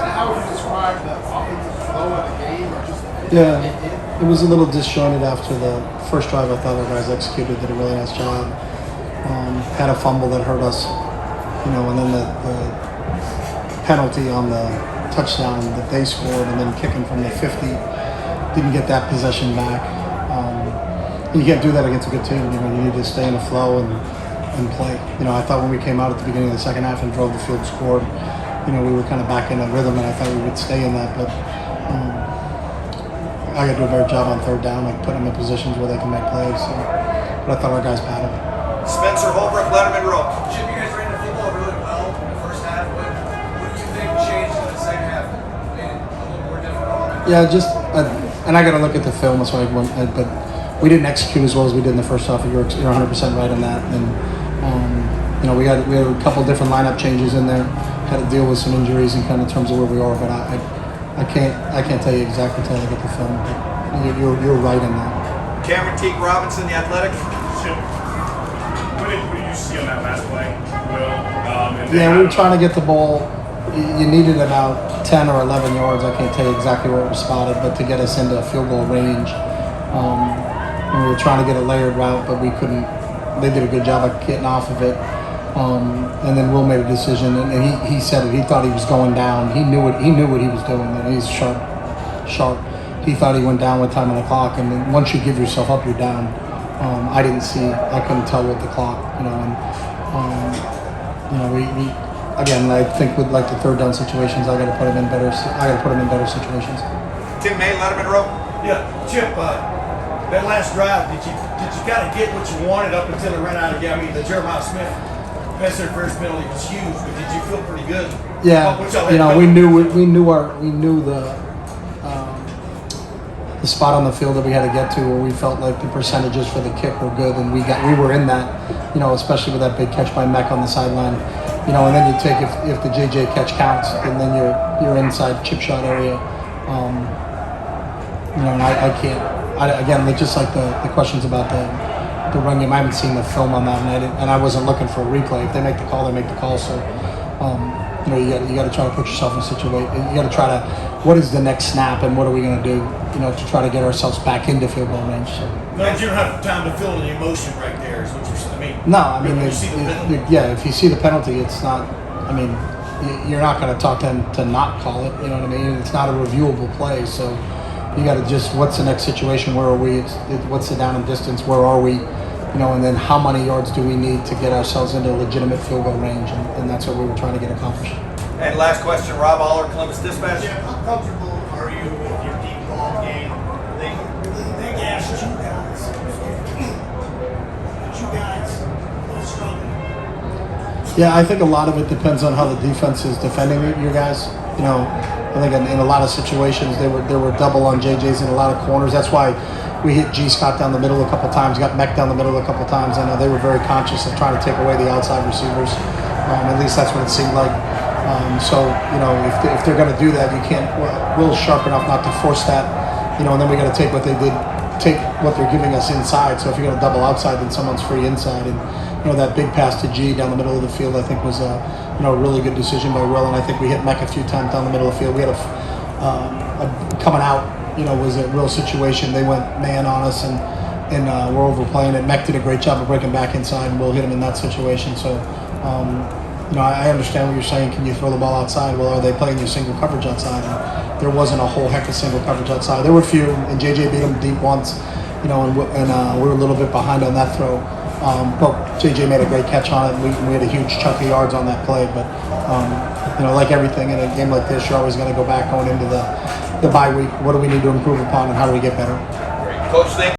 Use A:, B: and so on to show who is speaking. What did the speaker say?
A: kind of how would you describe the offensive flow of the game, or just
B: Yeah, it was a little disjointed after the first drive. I thought our guys executed, did a really nice job. Had a fumble that hurt us, and then the penalty on the touchdown that they scored, and then kicking from the 50, didn't get that possession back. You can't do that against a good team. You need to stay in the flow and play. I thought when we came out at the beginning of the second half and drove the field, scored, we were kind of back in a rhythm, and I thought we would stay in that. But I got to do a better job on third down, like putting them in positions where they can make plays. So, but I thought our guys battled.
C: Spencer Holbrook, Letterman Row.
D: Chip, you guys ran the football really well in the first half. What do you think changed in the second half? Made it a little more difficult?
B: Yeah, and I got to look at the film, so but we didn't execute as well as we did in the first half. You're 100% right on that. And we had a couple different lineup changes in there. Had to deal with some injuries and kind of terms of where we are. But I can't tell you exactly until I get the film. But you're right in that.
C: Cameron Teague Robinson, The Athletic.
E: Chip, what did you see on that last play, Will?
B: Yeah, we were trying to get the ball. You needed about 10 or 11 yards. I can't tell you exactly where it was spotted, but to get us into field goal range. And we were trying to get a layered route, but we couldn't. They did a good job of getting off of it. And then Will made a decision, and he said it. He thought he was going down. He knew what he was doing, and he's sharp. He thought he went down with time on the clock, and then once you give yourself up, you're down. I couldn't tell with the clock, we again, I think with like the third down situations, I got to put him in better situations.
C: Tim May, Letterman Row.
D: Yeah, Chip. That last drive, did you kind of get what you wanted up until it ran out of? The Jeremiah Smith pass interference penalty was huge, but did you feel pretty good?
B: Yeah, we knew the spot on the field that we had to get to, where we felt like the percentages for the kick were good, and we were in that, especially with that big catch by Meck on the sideline, and then you take if the JJ catch counts, and then you're inside chip shot area, and I can't. Again, just like the questions about the run game, I haven't seen the film on that, and I wasn't looking for a replay. If they make the call, they make the call. So, you got to try to put yourself in a situation. You got to try to, what is the next snap, and what are we going to do, to try to get ourselves back into field goal range. So.
D: No, you don't have time to feel the emotion right there. Is what you're saying.
B: No, if you see the penalty, it's not. You're not going to talk to them to not call it. You know what I mean? It's not a reviewable play, so. You got to just, what's the next situation? Where are we? What's the down and distance? Where are we? And then how many yards do we need to get ourselves into legitimate field goal range? And that's what we were trying to get accomplished.
C: And last question, Rob Aller, Columbus Dispatch.
F: Yeah, how comfortable are you with your deep ball game? They gashed you guys. But you guys are struggling.
B: Yeah, I think a lot of it depends on how the defense is defending you guys. I think in a lot of situations they were double on JJ's in a lot of corners. That's why we hit G. Scott down the middle a couple times, got Meck down the middle a couple times. I know they were very conscious of trying to take away the outside receivers. At least that's what it seemed like. If they're going to do that, you can't. Will's sharp enough not to force that. And then we got to take what they did, take what they're giving us inside. So if you're going to double outside, then someone's free inside. And that big pass to G down the middle of the field, I think was a really good decision by Will. And I think we hit Meck a few times down the middle of the field. We had a coming out, was a real situation. They went man on us, and we're overplaying it. Meck did a great job of breaking back inside, and Will hit him in that situation. So, I understand what you're saying. Can you throw the ball outside? Well, are they playing your single coverage outside? And there wasn't a whole heck of single coverage outside. There were a few, and JJ beat them deep once, and we were a little bit behind on that throw. But JJ made a great catch on it, and we had a huge chunk of yards on that play. But, like everything in a game like this, you're always going to go back going into the bye week. What do we need to improve upon, and how do we get better?
C: Coach, thank